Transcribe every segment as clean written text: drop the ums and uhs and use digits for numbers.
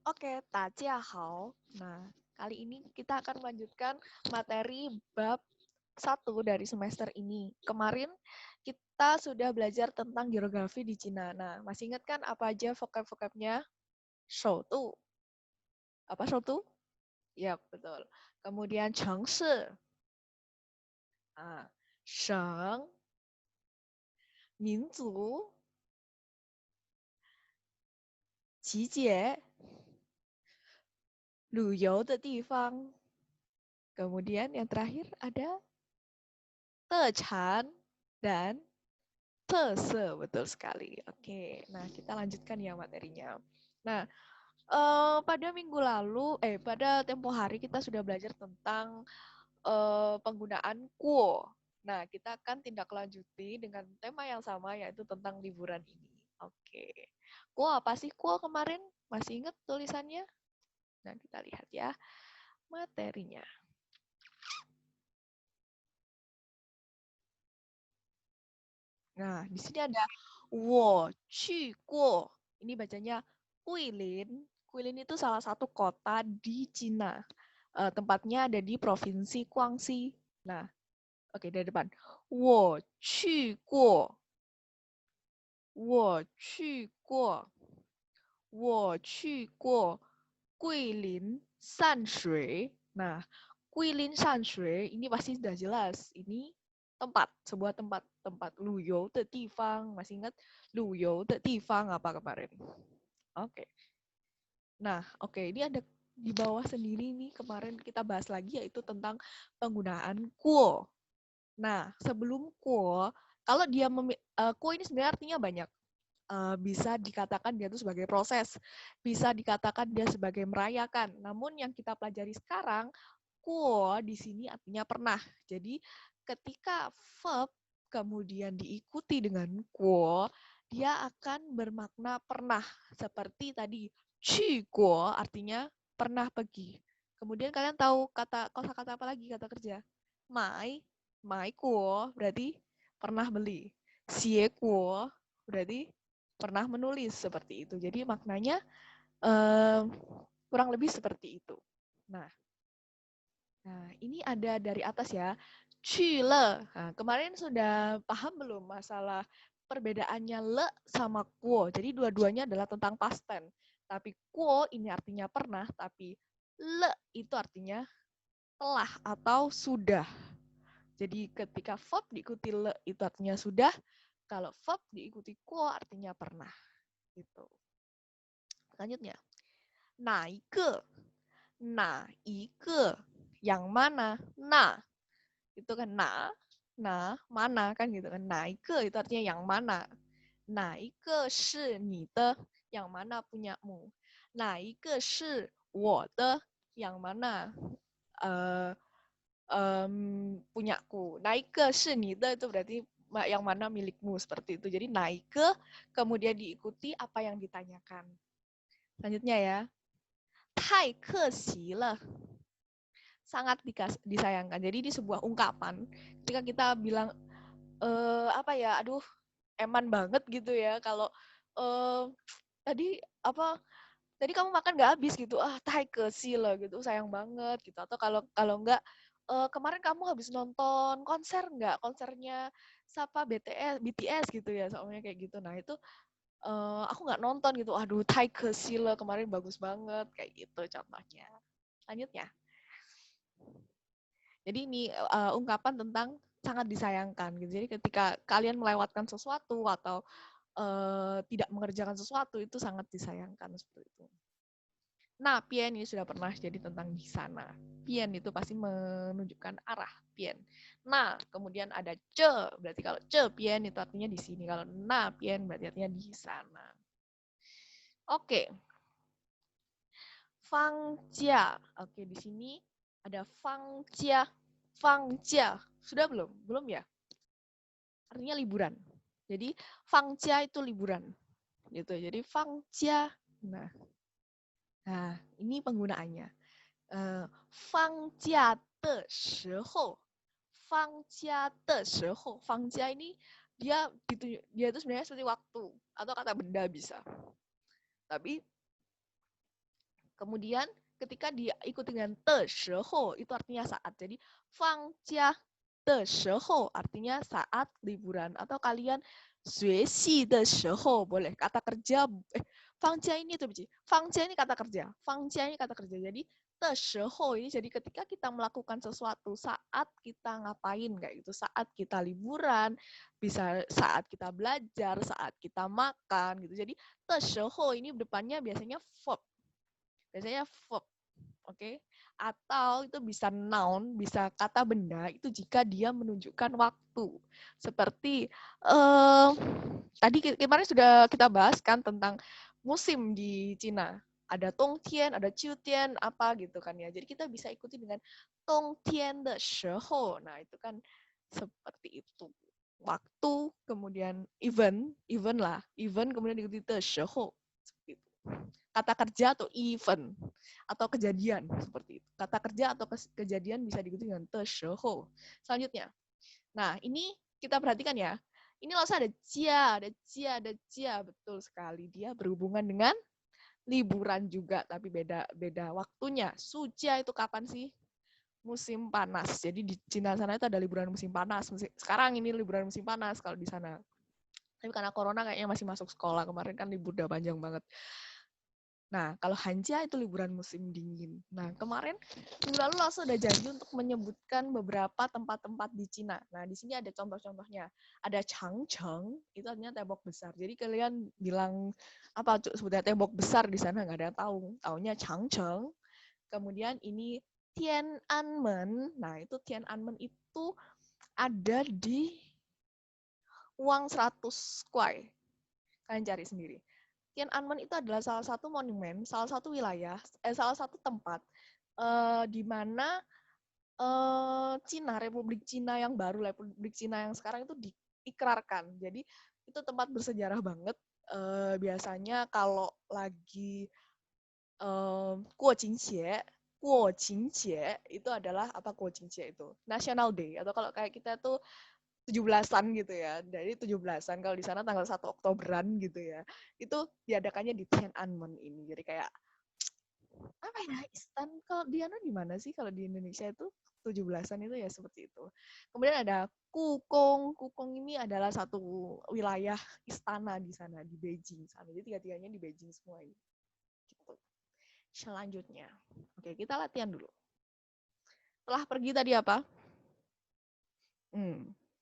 Oke, hao. Nah, kali ini kita akan melanjutkan materi bab 1 dari semester ini. Kemarin kita sudah belajar tentang geografi di Cina. Nah, masih ingat kan apa aja vocab-vocabnya? Shou tu. Apa shou tu? Ya, betul. Kemudian chengshi. Ah, sheng, minzu, qijie, 旅游的地方. Kemudian yang terakhir ada 特产 dan 特色, betul sekali. Oke, nah kita lanjutkan ya materinya. Nah, pada tempo hari kita sudah belajar tentang penggunaan kuo. Nah, kita akan tindak lanjuti dengan tema yang sama, yaitu tentang liburan ini. Oke, kuo apa sih kuo kemarin? Masih ingat tulisannya? Nah, kita lihat ya materinya. Nah, di sini ada 我去过. Ini bacanya Guilin. Guilin itu salah satu kota di Cina. Tempatnya ada di Provinsi Guangxi. Nah, oke, dari depan. 我去过.我去过.我去过 Guilin Sanshui. Nah, Guilin Sanshui ini pasti sudah jelas. Ini tempat, sebuah tempat Luyou de Difang. Masih ingat Luyou de Difang apa kemarin? Oke. Nah, oke, ini ada di bawah sendiri nih kemarin kita bahas lagi yaitu tentang penggunaan kuo. Nah, sebelum kuo, kalau dia kuo ini sebenarnya artinya banyak. Bisa dikatakan dia itu sebagai proses, bisa dikatakan dia sebagai merayakan. Namun yang kita pelajari sekarang, kuo di sini artinya pernah. Jadi ketika verb kemudian diikuti dengan kuo, dia akan bermakna pernah. Seperti tadi, qu kuo artinya pernah pergi. Kemudian kalian tahu kosakata apa lagi kata kerja? Mai kuo berarti pernah beli. Xie kuo berarti pernah menulis seperti itu. Jadi maknanya kurang lebih seperti itu. Nah, ini ada dari atas ya. Cile. Nah, kemarin sudah paham belum masalah perbedaannya le sama kuo. Jadi dua-duanya adalah tentang past tense. Tapi kuo ini artinya pernah, tapi le itu artinya telah atau sudah. Jadi ketika verb diikuti le itu artinya sudah, kalau verb diikuti kuo artinya pernah. Gitu. Selanjutnya, naike. Naike. Yang mana? Nah. Itu kan mana kan gitu kan. Naike itu artinya yang mana. Naike shi ni de, yang mana punyamu. Naike shi wo de, yang mana punyaku. Naike shi ni de itu berarti yang mana milikmu seperti itu. Jadi naike kemudian diikuti apa yang ditanyakan. Selanjutnya ya. Tai kexi le. Sangat disayangkan. Jadi di sebuah ungkapan, ketika kita bilang aduh, eman banget gitu ya kalau tadi tadi kamu makan nggak habis gitu, tai kexi le gitu, sayang banget gitu. Atau kalau nggak kemarin kamu habis nonton konser nggak, konsernya siapa BTS gitu ya, soalnya kayak gitu. Nah itu aku nggak nonton gitu, aduh tai kexi le, kemarin bagus banget kayak gitu contohnya. Lanjutnya. Jadi ini ungkapan tentang sangat disayangkan gitu. Jadi ketika kalian melewatkan sesuatu atau tidak mengerjakan sesuatu itu sangat disayangkan seperti itu. Nah, pian ini sudah pernah jadi tentang di sana. Pian itu pasti menunjukkan arah pian. Nah, kemudian ada ce, berarti kalau ce pian itu artinya di sini. Kalau na pian berarti artinya di sana. Oke. Fangjia. Oke, di sini ada fangjia. Fangjia. Sudah belum? Belum ya? Artinya liburan. Jadi fangjia itu liburan. Gitu. Jadi fangjia. Nah, ini penggunaannya. Fangjia de shihou. Fangjia de shihou. Fangjia ini dia itu sebenarnya seperti waktu atau kata benda bisa. Tapi Kemudian ketika diikuti dengan 的时候, itu artinya saat. Jadi 放假的时候 artinya saat liburan. Atau kalian 学习的时候 boleh. Kata kerja, 放假 ini tuh, 放假 ini kata kerja. 放假 ini kata kerja. Jadi 的时候 ini jadi ketika kita melakukan sesuatu, saat kita ngapain kayak gitu, saat kita liburan, bisa saat kita belajar, saat kita makan gitu. Jadi 的时候 ini depannya biasanya verb. Biasanya verb. Oke. Atau itu bisa noun, bisa kata benda itu jika dia menunjukkan waktu. Seperti tadi kemarin sudah kita bahas kan tentang musim di Cina. Ada Dongtian, ada Qiutian, apa gitu kan ya. Jadi kita bisa ikuti dengan Dongtian de shihou. Nah, itu kan seperti itu. Waktu, kemudian event lah. Event, kemudian diikuti de shihou. Seperti itu. Kata kerja atau event. Atau kejadian, seperti itu. Kata kerja atau kejadian bisa diikuti dengan de shihou. Selanjutnya. Nah, ini kita perhatikan ya. Ini langsung ada jia, betul sekali. Dia berhubungan dengan liburan juga, tapi beda waktunya. Sujia itu kapan sih? Musim panas. Jadi di Cina sana itu ada liburan musim panas. Sekarang ini liburan musim panas kalau di sana. Tapi karena corona kayaknya masih masuk sekolah. Kemarin kan libur udah panjang banget. Nah, kalau Hanja itu liburan musim dingin. Nah, kemarin minggu lalu langsung ada janji untuk menyebutkan beberapa tempat-tempat di Cina. Nah, di sini ada contoh-contohnya. Ada Changcheng, itu artinya tembok besar. Jadi kalian bilang apa sebutnya tembok besar di sana nggak ada yang tahu. Taunya Changcheng. Kemudian ini Tiananmen. Nah, itu Tiananmen itu ada di Uang 100 Kuai. Kalian cari sendiri. Tiananmen itu adalah salah satu monumen, salah satu wilayah, salah satu tempat di mana Cina, Republik Cina yang baru, Republik Cina yang sekarang itu diikrarkan. Jadi itu tempat bersejarah banget. Biasanya kalau lagi Guo Jingqie itu adalah apa Guo Jingqie itu? National Day, atau kalau kayak kita tuh 17-an gitu ya. Dari 17-an kalau di sana tanggal 1 Oktoberan gitu ya. Itu diadakannya di Tiananmen ini. Jadi kayak apa ya? Istan kalau di di mana sih kalau di Indonesia itu 17-an itu ya seperti itu. Kemudian ada Kukong. Kukong ini adalah satu wilayah istana di sana di Beijing sana. Jadi tiga-tiganya di Beijing semua ini. Gitu. Selanjutnya. Oke, kita latihan dulu. Setelah pergi tadi apa?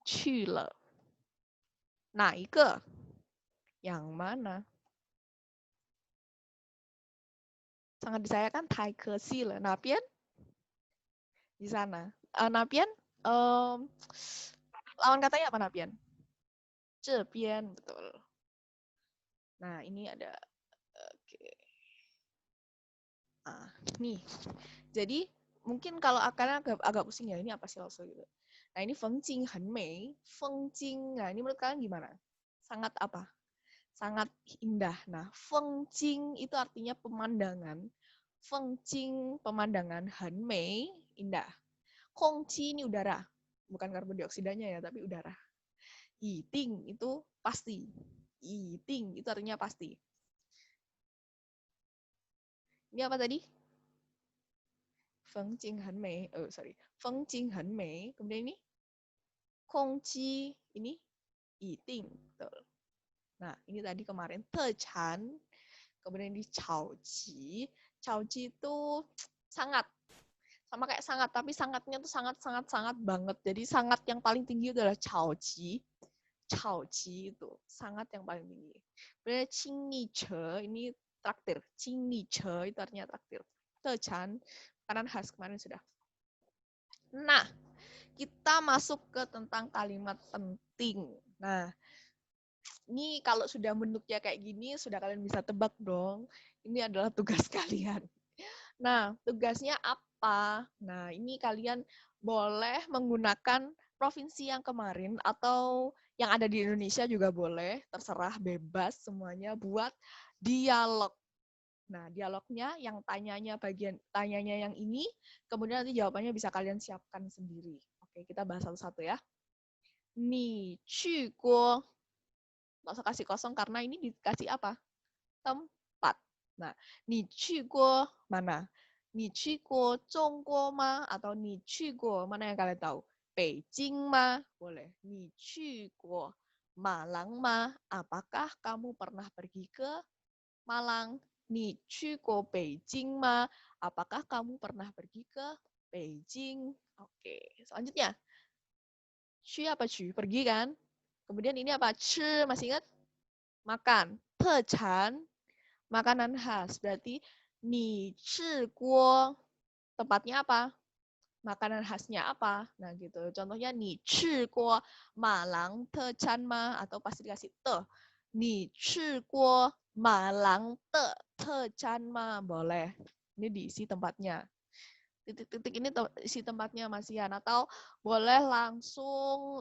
去了 哪一个 yang mana? Sangat disayangkan Tai Kesi lah. Napian di sana. Napian lawan katanya apa Napian? Cepian, betul. Nah, ini ada oke. Nih. Jadi mungkin kalau akan agak pusing ya, ini apa sih langsung gitu. Nah, ini Fengjing Henmei. Fengjing. Nah, ini menurut kalian gimana? Sangat apa? Sangat indah. Nah, Fengjing itu artinya pemandangan. Fengjing pemandangan, Henmei indah. Kongqi ini udara, bukan karbon dioksidanya ya, tapi udara. Yiting itu pasti. Yiting itu artinya pasti. Ini apa tadi? Fengjing Henmei. Fengjing Henmei. Kemudian ini Kongqi ini Yiting. Betul. Nah, ini tadi kemarin Techan. Kemudian di Chaoji. Chaoji itu sangat. Sama kayak sangat, tapi sangatnya tuh sangat banget. Jadi sangat yang paling tinggi adalah Chaoji. Chaoji itu sangat yang paling tinggi. Kemudian Qingniche ini traktir. Qingniche itu artinya traktir. Techan, makanan khas kemarin sudah. Nah, kita masuk ke tentang kalimat penting. Nah, ini kalau sudah bentuknya kayak gini, sudah kalian bisa tebak dong. Ini adalah tugas kalian. Nah, tugasnya apa? Nah, ini kalian boleh menggunakan provinsi yang kemarin atau yang ada di Indonesia juga boleh, terserah bebas semuanya buat dialog. Nah, dialognya yang tanyanya yang ini, kemudian nanti jawabannya bisa kalian siapkan sendiri. Oke, kita bahas satu-satu ya. Ni qu guo. Nggak usah kasih kosong karena ini dikasih apa? Tempat. Nah, 你去过 mana? 你去过中国吗? Atau 你去过 mana yang kalian tahu? Beijing吗? Boleh. 你去过 Malang吗? Apakah kamu pernah pergi ke Malang? 你去过北京吗? Apakah kamu pernah pergi ke Beijing? Oke, selanjutnya. 去 apa 去? Pergi kan? Kemudian ini apa? 吃, masih ingat? Makan. 特产, makanan khas. Berarti 你吃过 tempatnya apa? Makanan khasnya apa? Nah, gitu. Contohnya 你吃过马郎特产吗? Atau pasti dikasih te. 你吃过马郎的特产吗? Boleh. Ini diisi tempatnya. Titik-titik ini isi tempatnya Mas Ian. Atau boleh langsung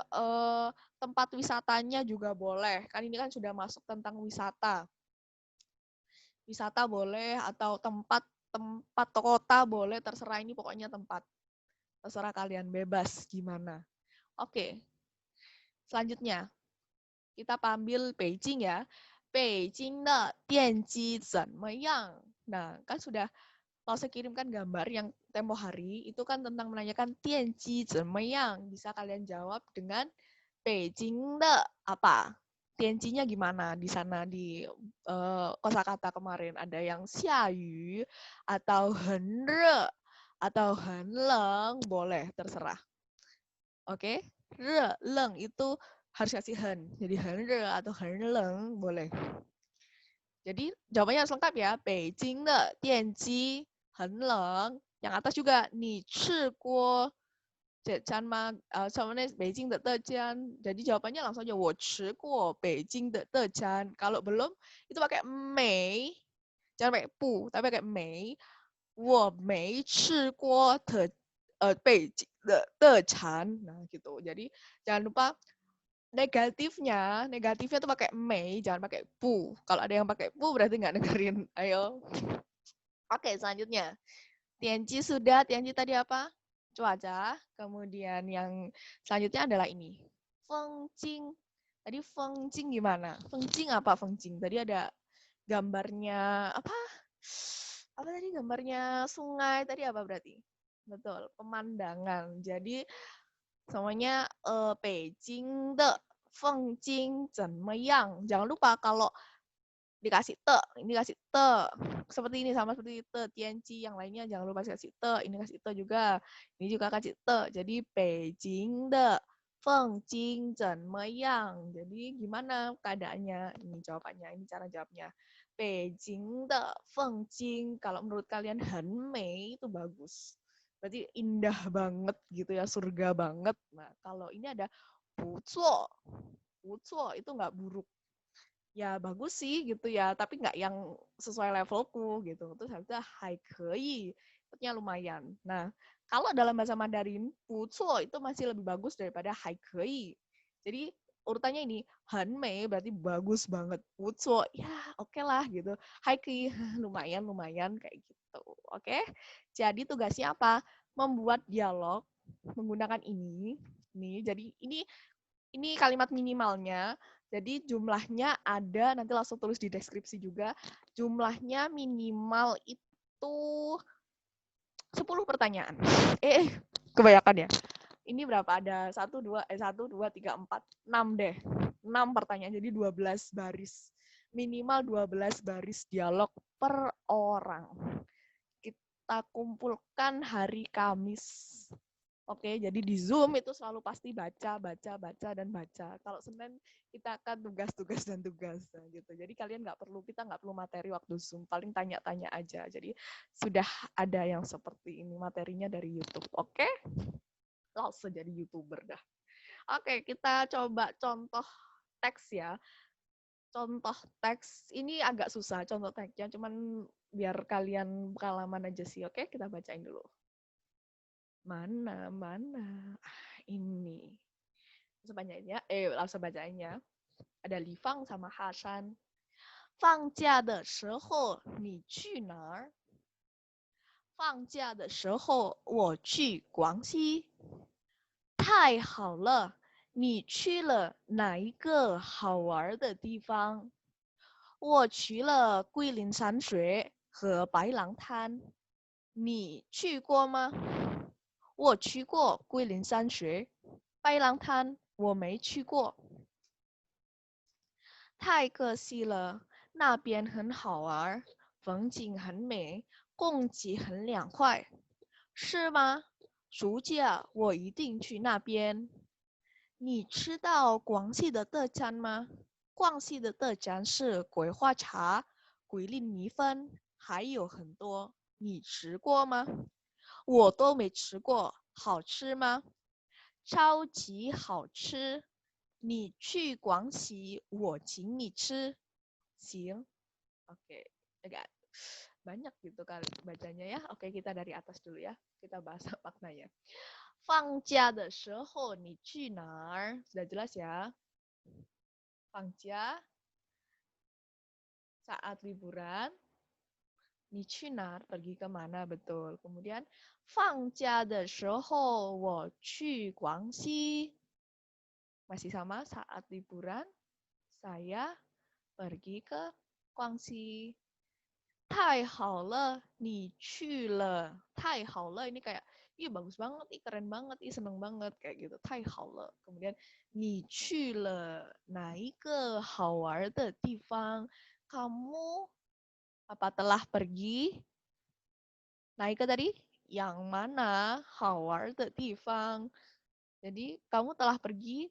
tempat wisatanya juga boleh. Kan ini kan sudah masuk tentang wisata. Wisata boleh atau tempat kota boleh, terserah, ini pokoknya tempat. Terserah kalian, bebas gimana. Oke. Selanjutnya, kita ambil Beijing ya. Beijing de dianji zenmeyang. Nah, kan sudah kalau saya kirimkan gambar yang tempo hari, itu kan tentang menanyakan dianji zenmeyang. Bisa kalian jawab dengan Beijing de apa? Tianjinya gimana di sana di kosakata kemarin? Ada yang xiayu atau henre atau henleng, boleh terserah. Oke, re, leng itu harus kasih hen. Jadi henre atau henleng boleh. Jadi jawabannya harus lengkap ya. Beijing de dianji henleng. Yang atas juga 你吃过 Jejan mah sama Beijing de Dejian. Jadi jawabannya langsung aja 我吃过 Beijing de Dejian. Kalau belum itu pakai mei. Jangan pakai pu, tapi pakai mei. 我没吃过北京的Dejian. Nah, gitu. Jadi jangan lupa negatifnya tuh pakai mei, jangan pakai pu. Kalau ada yang pakai pu berarti nggak dengerin. Ayo. Oke, selanjutnya. Tianji sudah, Tianji tadi apa? Cuaca. Kemudian yang selanjutnya adalah ini. Fengjing. Tadi Fengjing gimana? Fengjing apa Fengjing? Tadi ada gambarnya apa? Apa tadi gambarnya sungai? Tadi apa berarti? Betul, pemandangan. Jadi semuanya Beijing de Fengjing zhenmeyang. Jangan lupa kalau dikasih te, ini kasih te, seperti ini sama seperti te, Tianji yang lainnya jangan lupa kasih te, ini kasih te juga, ini juga kasih te. Jadi Beijing de Fengjing zhenmeyang. Jadi gimana keadaannya? Ini jawabannya, ini cara jawabnya. Beijing de Fengjing, kalau menurut kalian Henmei itu bagus. Berarti indah banget gitu ya, surga banget. Nah, kalau ini ada Bucuo. Bucuo itu nggak buruk. Ya bagus sih gitu ya, tapi nggak yang sesuai levelku gitu. Terus harusnya haikei, maksudnya lumayan. Nah, kalau dalam bahasa Mandarin, pucuo itu masih lebih bagus daripada haikei. Jadi urutannya ini, hanmei berarti bagus banget. Pucuo, ya oke lah gitu. Haikei, lumayan kayak gitu. Oke, jadi tugasnya apa? Membuat dialog menggunakan ini. Nih, jadi ini kalimat minimalnya. Jadi jumlahnya ada, nanti langsung tulis di deskripsi juga. Jumlahnya minimal itu 10 pertanyaan. Kebanyakan ya. Ini berapa? Ada 1, 2, 3, 4, 6 deh. 6 pertanyaan, jadi 12 baris. Minimal 12 baris dialog per orang. Kita kumpulkan hari Kamis. Oke, jadi di Zoom itu selalu pasti baca, dan baca. Kalau Senin kita akan tugas dan tugas gitu. Jadi kalian kita nggak perlu materi waktu Zoom, paling tanya-tanya aja. Jadi sudah ada yang seperti ini materinya dari YouTube. Oke, langsung jadi YouTuber dah. Oke, kita coba contoh teks ya. Contoh teks ini agak susah contoh teksnya, cuman biar kalian pengalaman aja sih. Oke, kita bacain dulu. Mana? Ini. Langsung bacainnya. Ada Li Fang sama Hasan. 放假的时候你去哪儿？放假的时候我去广西。太好了，你去了哪一个好玩的地方？我去了桂林山水和白狼滩，你去过吗？我去过桂林山水，白狼滩我没去过。太可惜了，那边很好玩，风景很美，空气很凉快。是吗？暑假我一定去那边。你知道广西的特产吗？广西的特产是桂花茶、桂林米粉，还有很多。你吃过吗？我都没吃过，好吃吗？超级好吃。你去广西，我请你吃。行，oke, agak banyak gitu kali bacanya ya. Oke, kita dari atas dulu ya. Kita bahas maknanya. 放假的时候你去哪儿 Sudah jelas ya. 放假 saat liburan. 你去哪儿 pergi kemana betul. Kemudian 放假的时候我去广西. Masih sama saat liburan saya pergi ke Guangxi. 太好了，你去了。太好了，ini kayak, ih bagus banget, ih keren banget, ih seneng banget, kayak gitu. 太好了。Kemudian, 你去了哪一个好玩的地方？Kamu apa telah pergi? 哪一个 tadi? Yang mana 好玩的地方？ Jadi, kamu telah pergi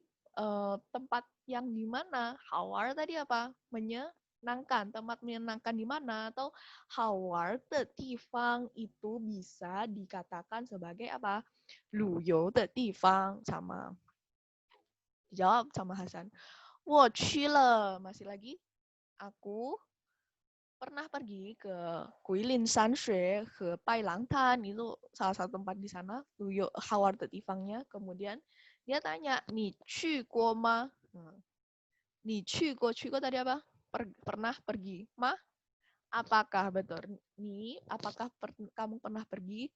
tempat yang di mana? Hawar tadi apa? Menyenangkan. Tempat menyenangkan di mana? Atau hawar de tifang itu bisa dikatakan sebagai apa? Luyou de tifang. Sama. Jawab sama Hasan. 我去了. Masih lagi? Aku pernah pergi ke Guilin Sanshui ke Bailangtan, itu salah satu tempat di sana, Luyou Hawar de tifangnya. Kemudian dia tanya, 你去过吗? 你去过 tadi apa? Pernah pergi. Ma? Apakah betul? Ni, apakah kamu pernah pergi?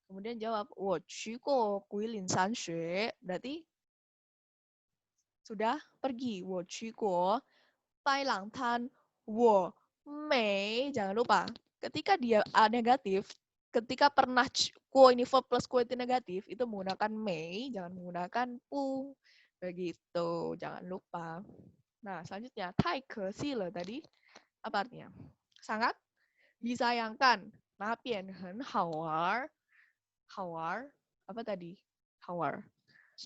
Kemudian jawab, 我去过桂林山水. Berarti sudah pergi. 我去过拜朗滩. 我没. Jangan lupa. Ketika dia A negatif, ketika pernah ko ini verb plus ko itu negatif, itu menggunakan may, jangan menggunakan pu. Begitu. Jangan lupa. Nah, selanjutnya, 太可惜了 tadi apa artinya? Sangat disayangkan. 那边很好玩. 好玩 apa tadi? 好玩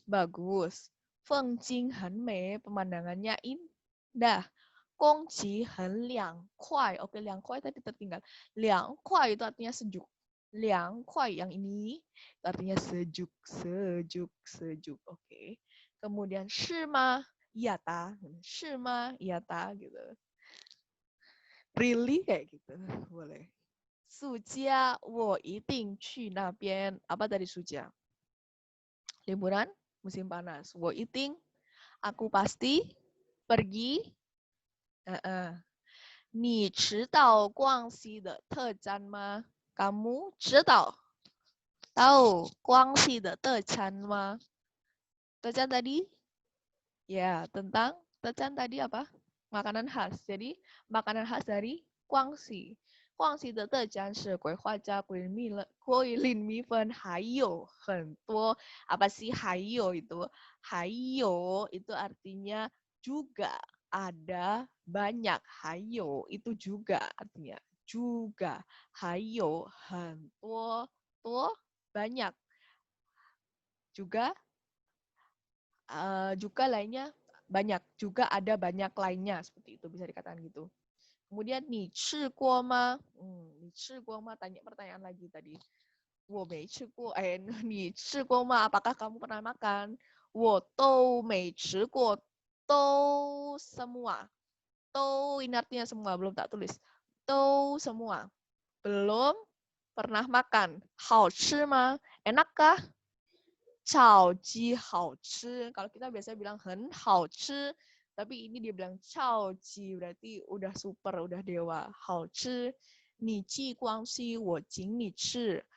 bagus. 风景很美, pemandangannya indah. 空气很凉快. Oke, 凉快 tadi tertinggal. 凉快 itu artinya sejuk. 凉快 yang ini itu artinya sejuk, sejuk, sejuk. Oke. Kemudian 是吗? Iya ta, 是吗? Iya ta, gitu. Really kayak gitu, boleh. 暑假我一定去那边. Apa tadi 暑假? Liburan musim panas. 我一定, aku pasti pergi. 你知道广西的特产吗? Kamu 知道 tahu 广西的特产吗? 特产 tadi? Ya, tentang特产 tadi apa? Makanan khas. Jadi, makanan khas dari Guangxi. Guangxi 的特产是桂花加桂林米粉，还有很多. Apa sih 还有 itu? 还有 itu artinya juga, ada, banyak. 还有 itu juga artinya juga. 还有很多 banyak. Juga juga lainnya banyak, juga ada banyak lainnya, seperti itu bisa dikatakan gitu. Kemudian 你吃过吗? 你吃过吗? Tanya pertanyaan lagi tadi. 我没吃过. 你吃过吗? Apakah kamu pernah makan? 我都没吃过. 都 semua. 都 ini artinya semua, belum tak tulis. 都 semua. Belum pernah makan. 好吃吗? Enakkah? 超级好吃. Kalau kita biasanya bilang 很好吃, tapi ini dia bilang 超级, berarti udah super, udah dewa. 好吃. 你去广西我请你吃.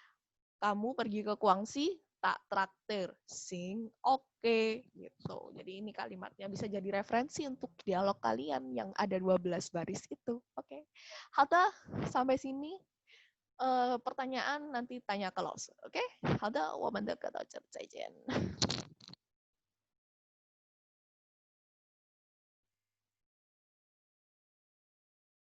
Kamu pergi ke Guangxi, tak traktir, sing oke gitu. Jadi ini kalimatnya bisa jadi referensi untuk dialog kalian yang ada 12 baris itu. Oke. Hada, sampai sini pertanyaan nanti tanya ke Laos. Oke? Hada, 我们的歌到这再见。